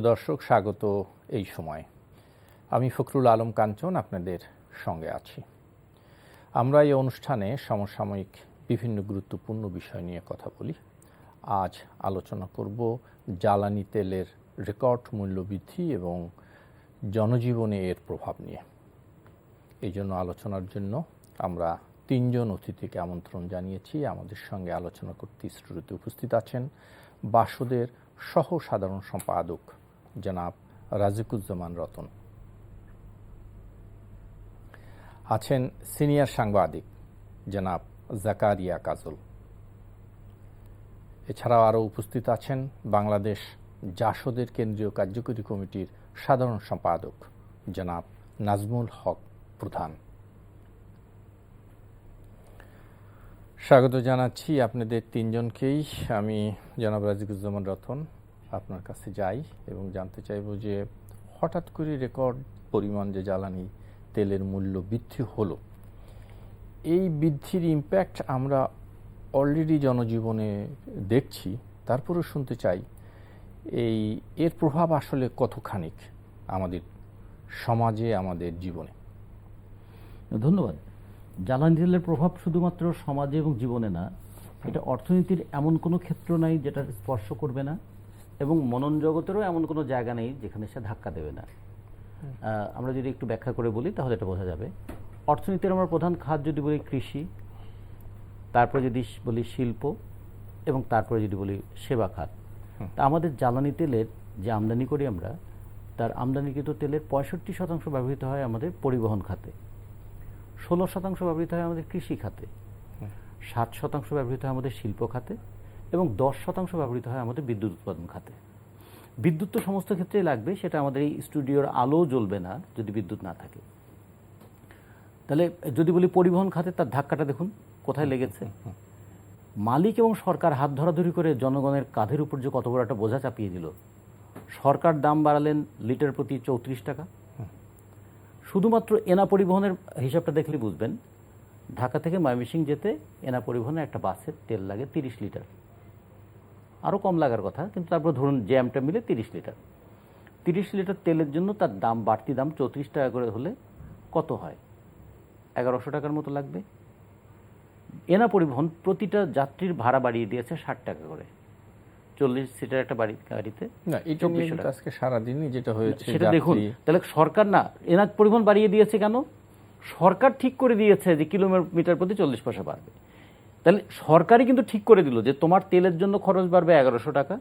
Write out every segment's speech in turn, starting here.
প্রিয় দর্শক, স্বাগত এই সময়। আমি ফখরুল আলম কাঞ্চন আপনাদের সঙ্গে আছি। আমরা এই অনুষ্ঠানে সমসাময়িক বিভিন্ন গুরুত্বপূর্ণ বিষয় নিয়ে কথা বলি। আজ আলোচনা করব জ্বালানি তেলের রেকর্ড মূল্যবৃদ্ধি এবং জনজীবনে এর প্রভাব নিয়ে। এই জন্য আলোচনার জন্য আমরা তিনজন অতিথিকে আমন্ত্রণ জানিয়েছি। আমাদের সঙ্গে আলোচনা করতে স্টুডিওতে উপস্থিত আছেন বাসদের সহ সাধারণ সম্পাদক জনাব রাজিকুজ্জামান রতন, আছেন সিনিয়র সাংবাদিক জনাব জাকারিয়া কাজল, এছাড়াও আরও উপস্থিত আছেন বাংলাদেশ জাসদের কেন্দ্রীয় কার্যকরী কমিটির সাধারণ সম্পাদক জনাব নাজমুল হক প্রধান। স্বাগত জানাচ্ছি আপনাদের তিনজনকেই। আমি জনাব রাজিকুজ্জামান রতন আপনার কাছে যাই এবং জানতে চাইব যে হঠাৎ করে রেকর্ড পরিমাণ যে জ্বালানি তেলের মূল্য বৃদ্ধি হলো, এই বৃদ্ধির ইম্প্যাক্ট আমরা অলরেডি জনজীবনে দেখছি, তারপরেও শুনতে চাই এর প্রভাব আসলে কতখানিক আমাদের সমাজে, আমাদের জীবনে। ধন্যবাদ। জ্বালানি তেলের প্রভাব শুধুমাত্র সমাজে এবং জীবনে না, এটা অর্থনীতির এমন কোনো ক্ষেত্র নাই যেটা স্পর্শ করবে না, এবং মনন জগতেরও এমন কোনো জায়গা নেই যেখানে সে ধাক্কা দেবে না। আমরা যদি একটু ব্যাখ্যা করে বলি তাহলে এটা বোঝা যাবে। অর্থনীতির আমরা প্রধান খাত যদি বলি কৃষি, তারপরে যদি বলি শিল্প, এবং তারপরে যদি বলি সেবা খাত। তা আমাদের জ্বালানি তেলের যে আমদানি করি আমরা, তার আমদানিকৃত তেলের 65% ব্যবহৃত হয় আমাদের পরিবহন খাতে, 16% ব্যবহৃত হয় আমাদের কৃষি খাতে, 7% ব্যবহৃত হয় আমাদের শিল্প খাতে, এবং 10% ব্যবহৃত হয় আমাদের বিদ্যুৎ উৎপাদন খাতে। বিদ্যুৎ তো সমস্ত ক্ষেত্রেই লাগবে, সেটা আমাদের এই স্টুডিওর আলো জ্বলবে না যদি বিদ্যুৎ না থাকে। তাহলে যদি বলি পরিবহন খাতে, তার ধাক্কাটা দেখুন কোথায় লেগেছে। মালিক এবং সরকার হাত ধরাধরি করে জনগণের কাঁধের উপর যে কত বড় একটা বোঝা চাপিয়ে দিল। সরকার দাম বাড়ালেন লিটার প্রতি 34 টাকা। শুধুমাত্র এনা পরিবহনের হিসাবটা দেখলে বুঝবেন, ঢাকা থেকে ময়মনসিংহ যেতে এনা পরিবহনে একটা বাসের তেল লাগে 30 লিটার, আরও কম লাগার কথা, কিন্তু তারপর ধরুন জ্যামটা মিলে 30 লিটার। 30 লিটার তেলের জন্য তার দাম, বাড়তি দাম 34 টাকা করে হলে কত হয়? 1100 টাকার মতো লাগবে। এনা পরিবহন প্রতিটা যাত্রীর ভাড়া বাড়িয়ে দিয়েছে 60 টাকা করে, 40 সিটার একটা গাড়িতে। আজকে সারাদিনই যেটা হয়েছে সেটা দেখুন। তাহলে সরকার না, এনা পরিবহন বাড়িয়ে দিয়েছে কেন? সরকার ঠিক করে দিয়েছে যে কিলোমিটার প্রতি 40 পয়সা বাড়বে। তাহলে সরকারই কিন্তু ঠিক করে দিল যে তোমার তেলের জন্য খরচ বাড়বে 1100 টাকা,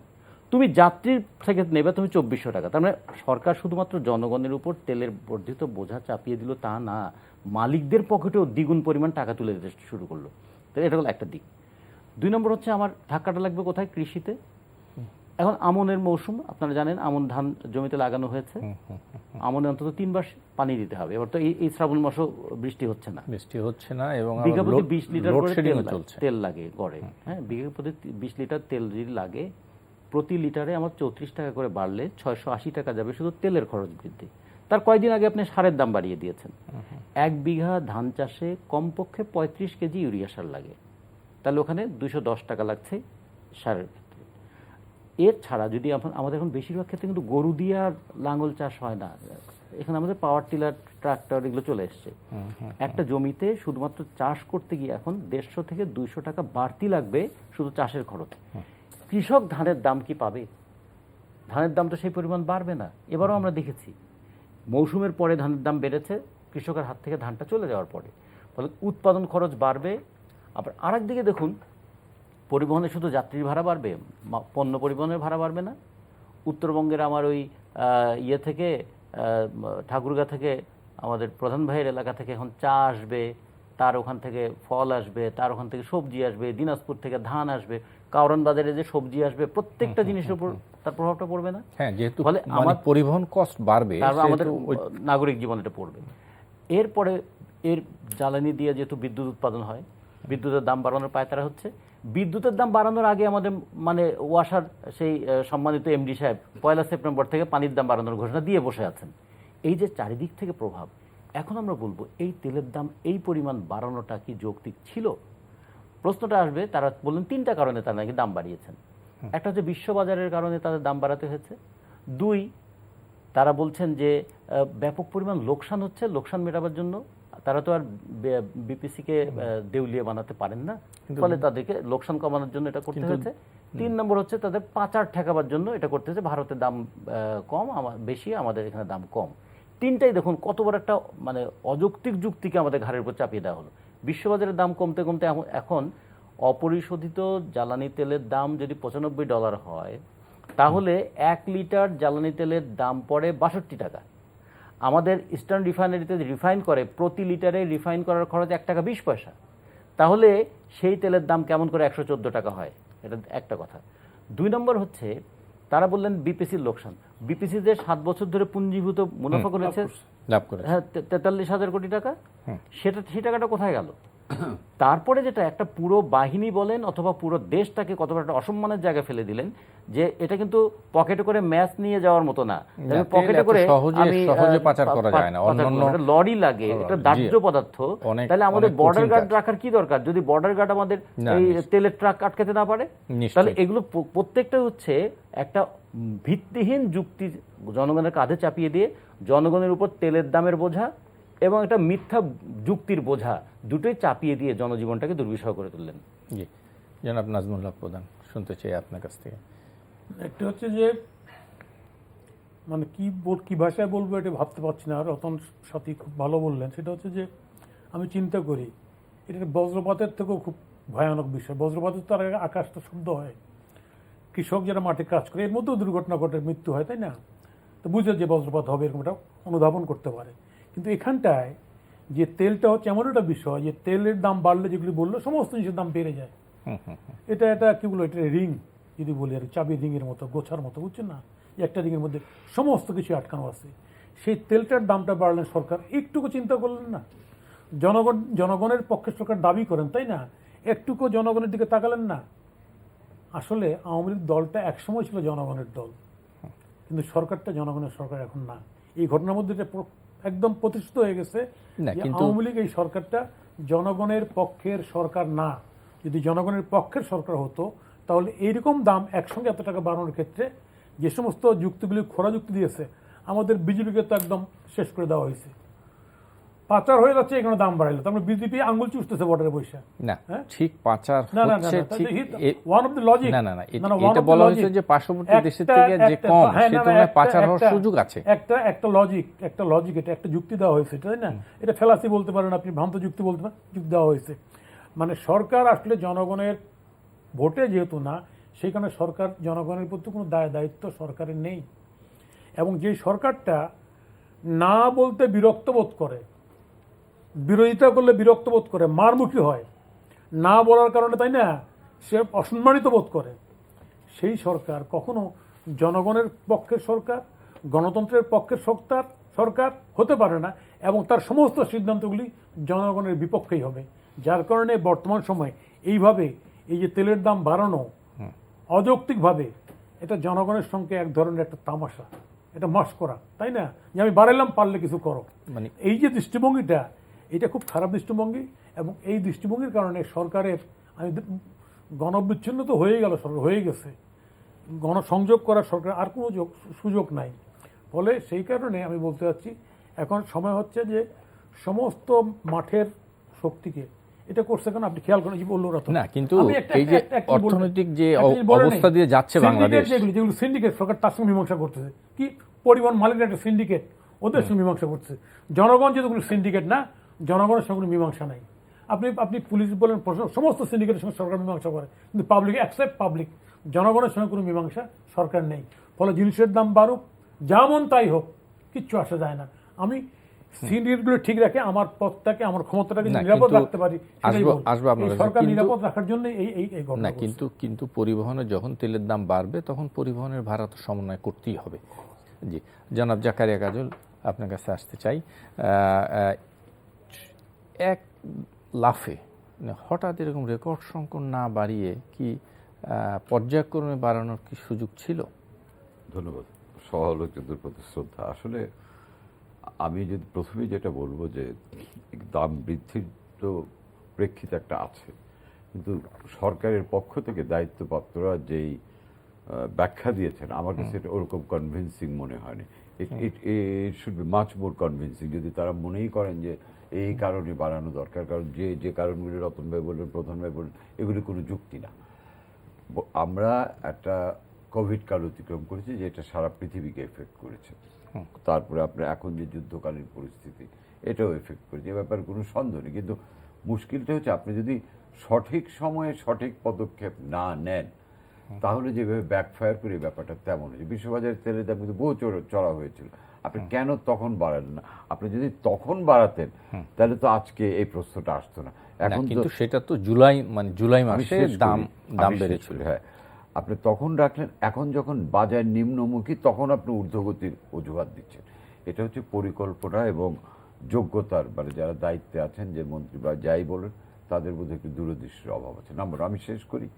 তুমি যাত্রীর থেকে নেবে তুমি 2400 টাকা। তার মানে সরকার শুধুমাত্র জনগণের উপর তেলের বর্ধিত বোঝা চাপিয়ে দিল তা না, মালিকদের পকেটেও দ্বিগুণ পরিমাণ টাকা তুলে দিতে শুরু করলো। তাহলে এটা হলো একটা দিক। 2 নম্বর হচ্ছে আমার ধাক্কাটা লাগবে কোথায়? কৃষিতে। এখন আমনের মৌসুম, আপনারা জানেন আমন ধান জমিতে লাগানো হয়েছে। আমনে অন্তত 3 বার পানি দিতে হবে। এবার তো এই শ্রাবণ মাসও বৃষ্টি হচ্ছে না এবং বিঘা প্রতি 20 লিটার করে তেল লাগে গড়ে। হ্যাঁ, বিঘা প্রতি 20 লিটার তেল যদি লাগে, প্রতি লিটারে আমার 34 টাকা করে বাড়লে 680 টাকা যাবে শুধু তেলের খরচ বৃদ্ধি। তার কয়েকদিন আগে আপনি সারের দাম বাড়িয়ে দিয়েছেন। 1 বিঘা ধান চাষে কমপক্ষে 35 কেজি ইউরিয়া সার লাগে, তাহলে ওখানে 210 টাকা লাগছে সারের ক্ষেত্রে। এর ছাড়া যদি আমাদের এখন বেশিরভাগ ক্ষেত্রে কিন্তু গরু দিয়ে আর লাঙল চাষ হয় না, এখানে আমাদের পাওয়ার টিলার, ট্রাক্টর এগুলো চলে এসছে। একটা জমিতে শুধুমাত্র চাষ করতে গিয়ে এখন 150 থেকে 200 টাকা বাড়তি লাগবে শুধু চাষের খরচ। কৃষক ধানের দাম কি পাবে? ধানের দাম তো সেই পরিমাণ বাড়বে না। এবারও আমরা দেখেছি মৌসুমের পরে ধানের দাম বেড়েছে, কৃষকের হাত থেকে ধানটা চলে যাওয়ার পরে, ফলে উৎপাদন খরচ বাড়বে। আবার আরেক দিকে দেখুন, পরিবহনে শুধু যাত্রীর ভাড়া বাড়বে, পণ্য পরিবহনের ভাড়া বাড়বে না। উত্তরবঙ্গের আমার ওই থেকে ঠাকুরগাঁ থেকে আমাদের প্রধান ভাইয়ের এলাকা থেকে এখন চা আসবে, তার ওখান থেকে ফল আসবে, তার ওখান থেকে সবজি আসবে, দিনাজপুর থেকে ধান আসবে, কাউরান বাজারে যে সবজি আসবে, প্রত্যেকটা জিনিসের উপর তার প্রভাবটা পড়বে না? হ্যাঁ, যেহেতু ফলে আমার পরিবহন কস্ট বাড়বে, আমাদের নাগরিক জীবন এটা পড়বে। এরপরে এর জ্বালানি দিয়ে যেহেতু বিদ্যুৎ উৎপাদন হয়, বিদ্যুতের দাম বাড়ানোর পায়তারা হচ্ছে। বিদ্যুতের দাম বাড়ানোর আগে আমাদের ওয়াসার সেই সম্মানিত এমডি সাহেব 1 সেপ্টেম্বর থেকে পানির দাম বাড়ানোর ঘোষণা দিয়ে বসে আছেন। এই যে চারিদিক থেকে প্রভাব, এখন আমরা বলবো এই তেলের দাম এই পরিমাণ বাড়ানোটা কি যৌক্তিক ছিল? প্রশ্নটা আসবে। তারা বললেন 3টা কারণে তারা নাকি দাম বাড়িয়েছেন। একটা হচ্ছে বিশ্ববাজারের কারণে তাদের দাম বাড়াতে হয়েছে, দুই, তারা বলছেন যে ব্যাপক পরিমাণ লোকসান হচ্ছে, লোকসান মেটাবার জন্য তারা তো আর বিপিসিকে দেউলিয়া বানাতে পারেন না, ফলে তাদেরকে লোকসান কমানোর জন্য এটা করতে হয়েছে। 3 নম্বর হচ্ছে তাদের পাচার ঠেকাবার জন্য এটা করতে হয়েছে, ভারতের দাম কম বেশি, আমাদের এখানে দাম কম। তিনটাই দেখুন কত বড় একটা মানে অযৌক্তিক যুক্তিকে আমাদের ঘাড়ের উপর চাপিয়ে দেওয়া হলো। বিশ্ববাজারের দাম কমতে কমতে এখন অপরিশোধিত জ্বালানি তেলের দাম যদি $95 হয়, তাহলে 1 লিটার জ্বালানি তেলের দাম পড়ে 62 টাকা। আমাদের ইস্টার্ন রিফাইনারিতে রিফাইন করে প্রতি লিটারে রিফাইন করার খরচ 1 টাকা 20 পয়সা। তাহলে সেই তেলের দাম কেমন করে 114 টাকা হয়? এটা একটা কথা। 2 নম্বর হচ্ছে তারা বললেন বিপিসির লোকসান। বিপিসি যে 7 বছর ধরে পুঞ্জীভূত মুনাফা করেছে, লাভ করে, হ্যাঁ, 43,000 কোটি টাকা, সেই টাকাটা কোথায় গেল? তারপরে যেটা একটা পুরো বাহিনী বলেন অথবা পুরো দেশটাকে কত বড় একটা অসম্মানের জায়গায় ফেলে দিলেন, যে এটা কিন্তু পকেটে করে ম্যাচ নিয়ে যাওয়ার মতো না, পকেটে করে সহজে পাচার করা যায় না, অন্যান্য লরি লাগে, এটা দাহ্য পদার্থ। তাহলে আমাদের বর্ডার গার্ড রাখার কি দরকার যদি বর্ডার গার্ড আমাদের এই তেলের ট্রাক আটকাতে না পারে? তাহলে এগুলো প্রত্যেকটা হচ্ছে একটা ভিত্তিহীন যুক্তি জনগণের কাঁধে চাপিয়ে দিয়ে জনগণের উপর তেলের দামের বোঝা এবং একটা মিথ্যা যুক্তির বোঝা দুটোই চাপিয়ে দিয়ে জনজীবনটাকে দুর্বিষহ করে তুললেন। জি, জনাব নাজমুল্লাহ প্রধান, শুনতে চাই আপনার কাছ থেকে। একটা হচ্ছে যে মানে কি ভাষায় বলবো এটা ভাবতে পারছি না, আর রতন সাথী খুব ভালো বললেন। সেটা হচ্ছে যে আমি চিন্তা করি এটা বজ্রপাতের থেকেও খুব ভয়ানক বিষয়। বজ্রপাতের তো আর আকাশটা শুদ্ধ হয়, কৃষক যারা মাঠে কাজ করে এর মধ্যেও দুর্ঘটনা ঘটে, মৃত্যু হয়, তাই না? তো বুঝে যে বজ্রপাত হবে এরকম একটা অনুধাবন করতে পারে। কিন্তু এখানটায় যে তেলটা হচ্ছে এমন একটা বিষয় যে তেলের দাম বাড়লে যেগুলি বললো সমস্ত জিনিসের দাম বেড়ে যায়। এটা কি বলবো, এটা রিং যদি বলি আর চাবি রিংয়ের মতো, গোছার মতো, বুঝছেন না? একটা রিংয়ের মধ্যে সমস্ত কিছু আটকানো আছে। সেই তেলটার দামটা বাড়লেন সরকার একটুকু চিন্তা করলেন না? জনগণের পক্ষে সরকার দাবি করেন, তাই না? একটুকু জনগণের দিকে তাকালেন না? আসলে আওয়ামী লীগ দলটা একসময় ছিল জনগণের দল, কিন্তু সরকারটা জনগণের সরকার এখন না। এই ঘটনার মধ্যে একদম প্রতিষ্ঠিত হয়ে গেছে যে আওয়ামী লীগ এই সরকারটা জনগণের পক্ষের সরকার না। যদি জনগণের পক্ষের সরকার হতো তাহলে এইরকম দাম একসঙ্গে এত টাকা বাড়ানোর ক্ষেত্রে যে সমস্ত যুক্তিগুলি খোলা যুক্তি দিয়েছে, আমাদের বিজেপিকে তো একদম শেষ করে দেওয়া হয়েছে। পাচার হয়ে যাচ্ছে, এখানে দাম বাড়াইলো, তারপরে বিজেপি আঙুল চুষতেছে বর্ডারে বসে। না, ঠিক পাচার হচ্ছে, ঠিক ওয়ান অফ দ্য লজিক। না, এটা বলা হয়েছে যে পার্শ্ববর্তী দেশের থেকে যে কম সেই তুলনায় পাচার হওয়ার সুযোগ আছে। একটা লজিক এটা একটা যুক্তি দেওয়া হয়েছে, তাই না? এটা ফেলাসি বলতে পারেন আপনি, ভ্রান্ত যুক্তি বলতে পারেন, যুক্তি দেওয়া হয়েছে। মানে সরকার আসলে জনগণের ভোটে যেহেতু না, সেই কারণে সরকার জনগণের প্রতি কোনো দায়িত্ব সরকারের নেই। এবং যেই সরকারটা না বলতে বিরক্ত বোধ করে, বিরোধিতা করলে বিরক্ত বোধ করে, মারমুখী হয় না বলার কারণে, তাই না? সে অসম্মানিত বোধ করে, সেই সরকার কখনো জনগণের পক্ষের সরকার, গণতন্ত্রের পক্ষের সরকার হতে পারে না, এবং তার সমস্ত সিদ্ধান্তগুলি জনগণের বিপক্ষেই হবে। যার কারণে বর্তমান সময় এইভাবে এই যে তেলের দাম বাড়ানো অযৌক্তিকভাবে, এটা জনগণের সঙ্গে এক ধরনের একটা তামাশা, এটা মস্করা, তাই না? যে আমি বাড়াইলাম, পারলে কিছু করো। মানে এই যে দৃষ্টিভঙ্গিটা, এটা খুব খারাপ দৃষ্টিভঙ্গি। এবং এই দৃষ্টিভঙ্গির কারণে সরকারের গণবিচ্ছিন্ন তো হয়ে গেল, সরকার হয়ে গেছে, গণসংযোগ করার সরকার আর কোনো সুযোগ নাই। ফলে সেই কারণে আমি বলতে চাচ্ছি এখন সময় হচ্ছে যে সমস্ত মাঠের শক্তিকে এটা করছে, কেন আপনি খেয়াল করেন, বললো না, কিন্তু এই যে অর্থনৈতিক যে অবস্থা দিয়ে যাচ্ছে বাংলাদেশ, যেগুলো সিন্ডিকেট, সরকার তার সঙ্গে মীমাংসা করতেছে। কি পরিবহন মালিকের একটা সিন্ডিকেট, ওদের সঙ্গে মীমাংসা করছে। জনগণ যেগুলো সিন্ডিকেট না, জনগণের সঙ্গে মীমাংসা নাই। আপনি পুলিশ বলেন, সমস্ত সিন্ডিকেটের সঙ্গে সরকার মীমাংসা করে, কিন্তু পাবলিক অ্যাকসেপ্ট পাবলিক, জনগণের সঙ্গে কোনো মীমাংসা সরকার নেই। ফলে জিনিসের দাম বাড়ুক, যেমন তাই হোক, কিচ্ছু আসা যায় না। আমি সিন্ডিকেটগুলো ঠিক রাখে আমার পথটাকে, আমার ক্ষমতাটাকে নিরাপদ রাখতে পারি, সরকার নিরাপদ রাখার জন্য এই ঘটনা। কিন্তু পরিবহনে যখন তেলের দাম বাড়বে তখন পরিবহনের ভাড়া তো সমন্বয় করতেই হবে। জি, জনাব জাকারিয়া কাজল, আপনার কাছে আসতে চাই। এক লাফে হঠাৎ এরকম রেকর্ড সংখ্যক না বাড়িয়ে কি পর্যায়ক্রমে বাড়ানোর কি সুযোগ ছিল? ধন্যবাদ। সহলোচকদের প্রতি শ্রদ্ধা। আসলে আমি যদি প্রথমে যেটা বলবো যে দাম বৃদ্ধির তো প্রেক্ষিতে একটা আছে, কিন্তু সরকারের পক্ষ থেকে দায়িত্বপ্রাপ্তরা যেই ব্যাখ্যা দিয়েছেন আমার কাছে এটা ওরকম কনভিন্সিং মনে হয়নি। It should be much more convincing যদি তারা মনেই করেন যে এই কারণে বাড়ানো দরকার, কারণ যে কারণগুলি রতন ভাই বললেন, প্রধান ভাই বললেন, এগুলি কোনো যুক্তি না। আমরা একটা কোভিড কাল অতিক্রম করেছি যেটা সারা পৃথিবীকে এফেক্ট করেছে। তারপরে আপনার এখন যে যুদ্ধকালীন পরিস্থিতি এটাও এফেক্ট করেছে, এ ব্যাপারে কোনো সন্দেহ নেই। কিন্তু মুশকিলটা হচ্ছে আপনি যদি সঠিক সময়ে সঠিক পদক্ষেপ না নেন তাহলে যেভাবে ব্যাকফায়ার করে এই ব্যাপারটা তেমন হয়েছে। বিশ্ববাজারের তেলের দাম কিন্তু বহু চড়া হয়েছিল, আপনি কেন তখন বাড়ালেন না? আপনি যদি তখন বাড়াতেন তাহলে তো আজকে এই প্রশ্নটা আসতো না। এখন তো কিন্তু সেটা তো জুলাই মাসে দাম বেড়েছিল। হ্যাঁ, আপনি তখন রাখলেন, এখন যখন বাজার নিম্নমুখী তখন আপনি ঊর্ধ্বগতির অজুহাত দিচ্ছেন। এটা হচ্ছে পরিকল্পনা এবং যোগ্যতার, মানে যারা দায়িত্বে আছেন, যে মন্ত্রী বা যাই বলেন, তাদের মধ্যে একটু দূরদৃষ্টির অভাব আছে। নম্বর, আমি শেষ করি,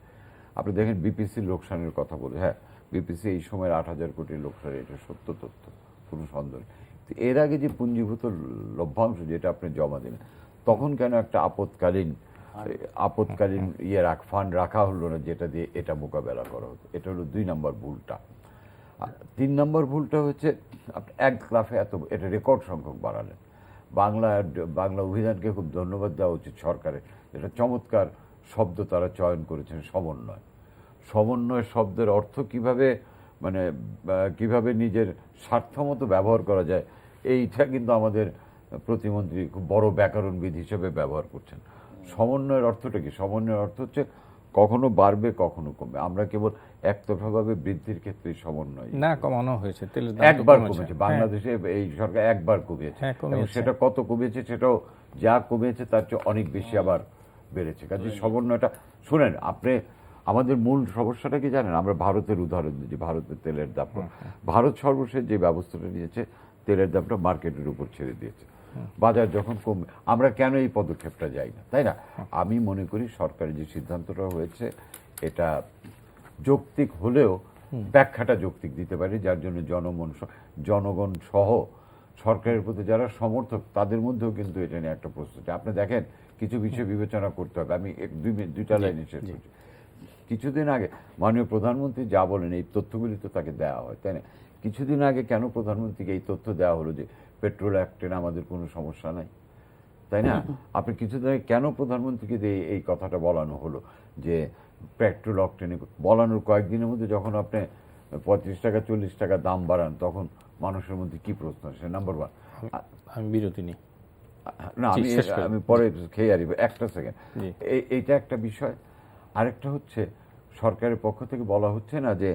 আপনি দেখেন বিপিসির লোকসানের কথা বলে, হ্যাঁ বিপিসি এই সময়ের 8,000 কোটির লোকসান, এটা সত্য তথ্য, কোনো সন্দেহ নেই। তো এর আগে যে পুঞ্জীভূত লভ্যাংশ যেটা আপনি জমা দিলেন, তখন কেন একটা আপৎকালীন ফান্ড রাখা হলো না যেটা দিয়ে এটা মোকাবেলা করা হতো? এটা হলো 2 নম্বর ভুলটা। 3 নম্বর ভুলটা হচ্ছে আপনি এক লাফে এটা রেকর্ড সংখ্যক বাড়ালেন। বাংলা অভিধানকে খুব ধন্যবাদ দেওয়া উচিত সরকারের, এটা চমৎকার শব্দ তারা চয়ন করেছেন, সমন্বয় শব্দের অর্থ কিভাবে নিজের স্বার্থ মতো ব্যবহার করা যায়, এইটা কিন্তু আমাদের প্রতিমন্ত্রী খুব বড় ব্যাকরণবিদ হিসেবে ব্যবহার করছেন। সমন্বয়ের অর্থটা কি? সমন্বয়ের অর্থ হচ্ছে কখনো বাড়বে কখনো কমবে। আমরা কেবল একতরফাভাবে বৃদ্ধির ক্ষেত্রে সমন্বয় না, কমানো হয়েছে, তেলের দাম একবার কমেছে বাংলাদেশে, এই সরকার একবার কমিয়েছে, এবং সেটা কত কমিয়েছে সেটাও যা কমিয়েছে তার চেয়ে অনেক বেশি আবার বেড়েছে। কাজে সমন্বয়টা শুনেন, আপনি আমাদের মূল সমস্যাটা কি জানেন? আমরা ভারতের উদাহরণ দিচ্ছি, ভারতের তেলের দাম, ভারত সর্বশেষ যে ব্যবস্থাটা নিয়েছে তেলের দামটা মার্কেটের উপর ছেড়ে দিয়েছে। বাজার যখন কমবে আমরা কেন এই পদক্ষেপটা যাই না, তাই না? আমি মনে করি সরকারের যে সিদ্ধান্তটা হয়েছে এটা যৌক্তিক হলেও ব্যাখ্যাটা যৌক্তিক দিতে পারে, যার জন্য জনগণ সহ সরকারের প্রতি যারা সমর্থক তাদের মধ্যেও কিন্তু এটা নিয়ে একটা প্রস্তুতি। আপনি দেখেন কিছু বিষয় বিবেচনা করতে হবে। আমি দুইটা লাইনে শেষ করছি। কিছুদিন আগে মাননীয় প্রধানমন্ত্রী যা বলেন এই তথ্যগুলি তো তাকে দেওয়া হয়, তাই না? কিছুদিন আগে কেন প্রধানমন্ত্রীকে এই তথ্য দেওয়া হলো যে পেট্রোল অ্যাক্টে আমাদের কোনো সমস্যা নাই, তাই না? আপনি কিছুদিন আগে কেন প্রধানমন্ত্রীকে এই কথাটা বলানো হলো যে পেট্রোল অক্টেনে বলানোর কয়েকদিনের মধ্যে যখন আপনি 35 টাকা 40 টাকা দাম বাড়ান তখন মানুষের মধ্যে কি প্রশ্ন আসে? নাম্বার 1, আমি বিরতি নিই না আমি পরে খেয়ে আসবো, একটা সেকেন্ড। এইটা একটা বিষয়। আরেকটা হচ্ছে সরকারের পক্ষ থেকে বলা হচ্ছে না যে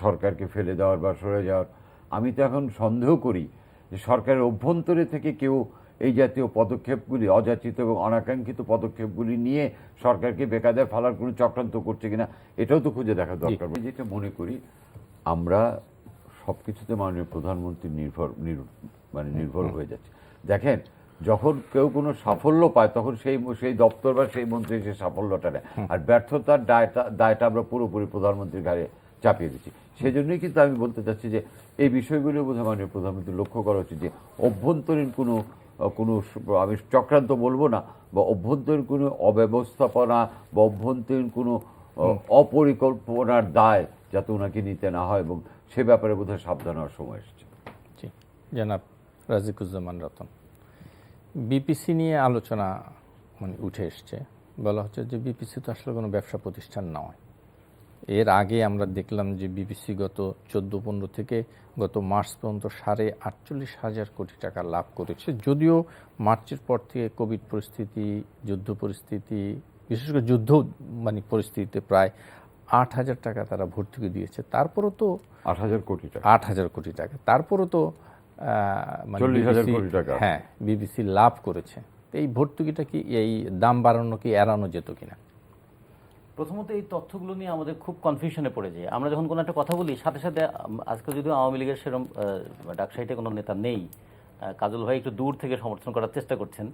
সরকারকে ফেলে দেওয়ার বা সরে যাওয়ার। আমি তো এখন সন্দেহ করি যে সরকারের অভ্যন্তরে থেকে কেউ এই জাতীয় পদক্ষেপগুলি, অযাচিত এবং অনাকাঙ্ক্ষিত পদক্ষেপগুলি নিয়ে সরকারকে বেকায়দায় ফেলার কোনো চক্রান্ত করছে কিনা এটাও তো খুঁজে দেখা দরকার। যেটা মনে করি আমরা সব কিছুতে মাননীয় প্রধানমন্ত্রী নির্ভর হয়ে যাচ্ছে। দেখেন যখন কেউ কোনো সাফল্য পায় তখন সেই দপ্তর বা সেই মন্ত্রী সেই সাফল্যটা নেয়, আর ব্যর্থতার দায়টা আমরা পুরোপুরি প্রধানমন্ত্রীর ঘাড়ে চাপিয়ে দিচ্ছি। সেই জন্যই কিন্তু আমি বলতে চাচ্ছি যে এই বিষয়গুলো বোধহয় মাননীয় প্রধানমন্ত্রী লক্ষ্য করা উচিত যে অভ্যন্তরীণ কোনো আমি চক্রান্ত বলবো না, বা অভ্যন্তরীণ কোনো অব্যবস্থাপনা বা অভ্যন্তরীণ কোনো অপরিকল্পনার দায় যাতে ওনাকে নিতে না হয়, এবং সে ব্যাপারে বোধহয় সাবধান হওয়ার সময় এসেছে। জি, জনাব রাজিকুজ্জামান রতন, বিপিসি নিয়ে আলোচনা উঠে এসছে, বলা হচ্ছে যে বিপিসি তো আসলে কোনো ব্যবসা প্রতিষ্ঠান নয়। এর আগে আমরা দেখলাম যে বিপিসি গত 14-15 থেকে গত মার্চ পর্যন্ত 48,500 কোটি টাকা লাভ করেছে। যদিও মার্চের পর থেকে কোভিড পরিস্থিতি, যুদ্ধ পরিস্থিতি, বিশেষ করে যুদ্ধ পরিস্থিতিতে প্রায় 8,000 টাকা তারা ভর্তুকি দিয়েছে। তারপরও তো 8,000 কোটি টাকা, তারপরও তো 40,000 কোটি টাকা, হ্যাঁ, বিবিসি লাভ করেছে। এই ভর্তুকিটা কি, এই দাম বাড়ানো কি এড়ানো যেত কিনা? প্রথমত এই তথ্যগুলো নিয়ে আমাদের খুব কনফিউশনে পড়ে যায়। আমরা যখন কোনো একটা কথা বলি সাথে সাথে, আজকে যদিও আওয়ামী লীগের সেরকম ডাকসাইটে কোনো নেতা নেই, কাজল ভাই একটু দূর থেকে সমর্থন করার চেষ্টা করছেন,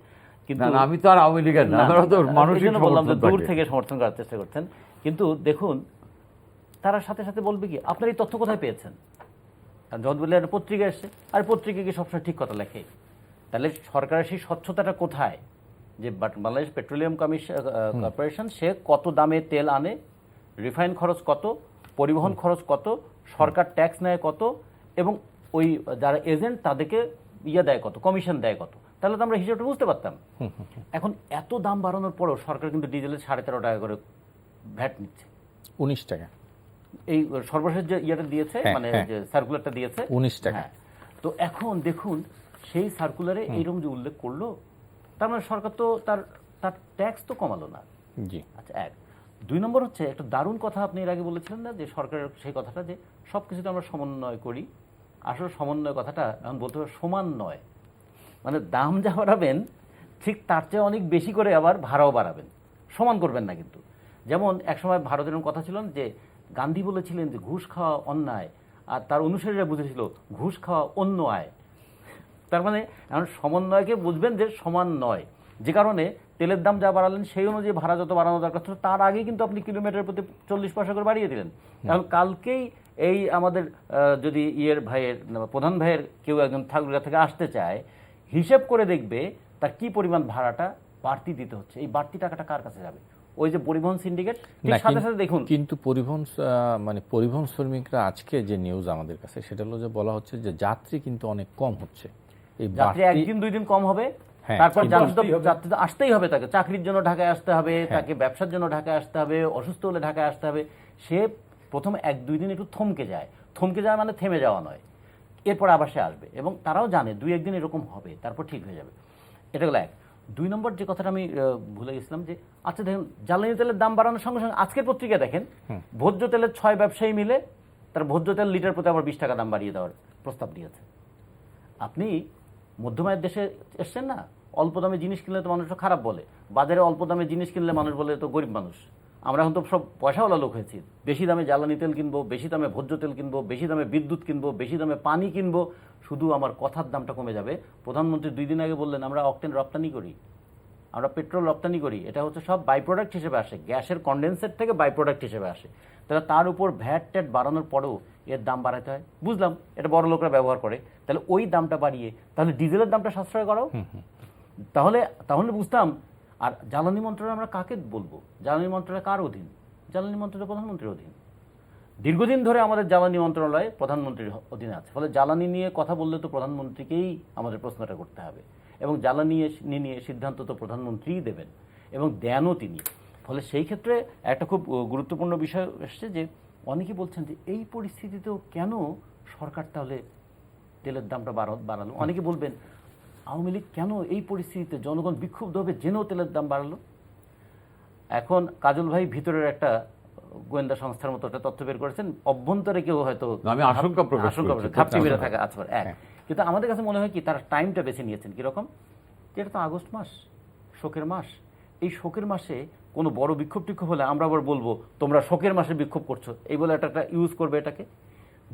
কিন্তু আমি তো আর আওয়ামী লীগের না, বললাম যে দূর থেকে সমর্থন করার চেষ্টা করছেন। কিন্তু দেখুন তারা সাথে সাথে বলবে কি, আপনার এই তথ্য কোথায় পেয়েছেন? যখন বললে একটা পত্রিকা এসছে, আর পত্রিকা কি সবসময় ঠিক কথা লেখে? তাহলে সরকারের সেই স্বচ্ছতাটা কোথায়? যে বাংলাদেশ পেট্রোলিয়াম কর্পোরেশন সে কত দামে তেল আনে, রিফাইন খরচ কত, পরিবহন খরচ কত, সরকার ট্যাক্স নেয় কত, এবং ওই যারা এজেন্ট তাদেরকে দেয় কত, কমিশন দেয় কত, তাহলে তো আমরা হিসাবটা বুঝতে পারতাম। এখন এত দাম বাড়ানোর পরেও সরকার কিন্তু ডিজেলের 13.5 টাকা করে ভ্যাট নিচ্ছে। 19 টাকা এই সর্বশেষ যে ইয়েটা দিয়েছে, মানে যে সার্কুলারটা দিয়েছে 19 টাকা। তো এখন দেখুন সেই সার্কুলারে এইরকম যে উল্লেখ করলো, তার মানে সরকার তো তার ট্যাক্স তো কমালো না। জি। আচ্ছা, 1। 2 নম্বর হচ্ছে একটা দারুণ কথা আপনি এর আগে বলেছিলেন না, যে সরকারের সেই কথাটা যে সব কিছুতে আমরা সমন্বয় করি। আসলে সমন্বয় কথাটা এখন বলতে হবে সমান নয়, মানে দাম যা বাড়াবেন ঠিক তার চেয়ে অনেক বেশি করে আবার ভাড়াও বাড়াবেন, সমান করবেন না কিন্তু। যেমন একসময় ভারতের কথা ছিল যে গান্ধী বলেছিলেন যে ঘুষ খাওয়া অন্যায়, আর তার অনুসারীরা বুঝেছিল ঘুষ খাওয়া অন্য আয়। তার মানে এখন সমন্বয়কে বুঝবেন যে সমান নয়, যে কারণে তেলের দাম যা বাড়ালেন সেই অনুযায়ী ভাড়া যত বাড়ানো দরকার ছিল তার আগে কিন্তু আপনি কিলোমিটার প্রতি 40 পয়সা করে বাড়িয়ে দিলেন। এখন কালকেই এই আমাদের যদি ভাইয়ের প্রধান ভাইয়ের কেউ একজন ঠাকুরগা থেকে আসতে চায়, হিসেব করে দেখবে তার কি পরিমাণ ভাড়াটা বাড়তি দিতে হচ্ছে। এই বাড়তি টাকাটা কার কাছে যাবে? ওই যে পরিবহন সিন্ডিকেট, সাথে সাথে দেখুন কিন্তু পরিবহন শ্রমিকরা আজকে যে নিউজ আমাদের কাছে সেটা হলো যে বলা হচ্ছে যে যাত্রী কিন্তু অনেক কম হচ্ছে। এই যাত্রী 1 দিন 2 দিন কম হবে, তারপর যাত্রী আসতেই হবে, তাকে চাকরির জন্য ঢাকায় আসতে হবে, তাকে ব্যবসার জন্য ঢাকায় আসতে হবে, অসুস্থ হলে ঢাকায় আসতে হবে। সে প্রথমে 1-2 দিন একটু থমকে যায় মানে থেমে যাওয়া নয়, এরপর আবার সে আসবে, এবং তারাও জানে 2-1 দিন এরকম হবে, তারপর ঠিক হয়ে যাবে। এটা হলো 1। 2 নম্বর যে কথাটা আমি ভুলে গেছিলাম, যে আচ্ছা দেখুন জ্বালানি তেলের দাম বাড়ানোর সঙ্গে সঙ্গে আজকের পত্রিকায় দেখেন ভোজ্য তেলের 6 ব্যবসায়ী মিলে তার ভোজ্য তেল লিটার প্রতি আবার 20 টাকা দাম বাড়িয়ে দেওয়ার প্রস্তাব দিয়েছে। আপনি মধ্যমায়ের দেশে এসছেন না, অল্প দামে জিনিস কিনলে তো মানুষ খারাপ বলে, বাজারে অল্প দামে জিনিস কিনলে মানুষ বলে তো গরিব মানুষ। আমরা এখন তো সব পয়সাওয়ালা লোক হয়েছি, বেশি দামে জ্বালানি তেল কিনবো, বেশি দামে ভোজ্য তেল কিনবো, বেশি দামে বিদ্যুৎ কিনবো, বেশি দামে পানি কিনবো, শুধু আমার কথার দামটা কমে যাবে। প্রধানমন্ত্রী 2 দিন আগে বললেন আমরা অকটেন রপ্তানি করি, আমরা পেট্রোল রপ্তানি করি, এটা হচ্ছে সব বাই প্রোডাক্ট হিসেবে আসে, গ্যাসের কন্ডেন্সেট থেকে বাই প্রোডাক্ট হিসেবে আসে। তাহলে তার উপর ভ্যাট ট্যাট বাড়ানোর পরেও এর দাম বাড়াতে হয়, বুঝলাম এটা বড় লোকরা ব্যবহার করে, তাহলে ওই দামটা বাড়িয়ে তাহলে ডিজেলের দামটা সাশ্রয় করাও, তাহলে বুঝতাম। আর জ্বালানি মন্ত্রণালয় আমরা কাকে বলবো? জ্বালানি মন্ত্রণালয় কার অধীন? জ্বালানি মন্ত্রণালয় প্রধানমন্ত্রীর অধীন। দীর্ঘদিন ধরে আমাদের জ্বালানি মন্ত্রণালয় প্রধানমন্ত্রীর অধীনে আছে, ফলে জ্বালানি নিয়ে কথা বললে তো প্রধানমন্ত্রীকেই আমাদের প্রশ্নটা করতে হবে, এবং জ্বালানি নিয়ে সিদ্ধান্ত তো প্রধানমন্ত্রীই দেবেন, এবং দেনও তিনি। ফলে সেই ক্ষেত্রে একটা খুব গুরুত্বপূর্ণ বিষয় এসছে যে অনেকেই বলছেন যে এই পরিস্থিতিতেও কেন সরকার তাহলে তেলের দামটা বাড়ালো। অনেকে বলবেন আওয়ামী লীগ কেন এই পরিস্থিতিতে জনগণ বিক্ষুব্ধ হবে জেনেও তেলের দাম বাড়ালো। এখন কাজল ভাই ভিতরের একটা গোয়েন্দা সংস্থার মতো একটা তথ্য বের করেছেন, অভ্যন্তরে কেউ হয়তো আমি আশঙ্কা প্রকাশ ঘাপটি বেড়ে থাকা আছে। কিন্তু আমাদের কাছে মনে হয় কি তারা টাইমটা বেছে নিয়েছেন কিরকম, এটা তো আগস্ট মাস, শোকের মাস। এই শোকের মাসে কোনো বড় বিক্ষোভ টিক্ষোভ হলে আমরা আবার বলবো তোমরা শোকের মাসে বিক্ষোভ করছো, এই বলে একটা ইউজ করবে এটাকে।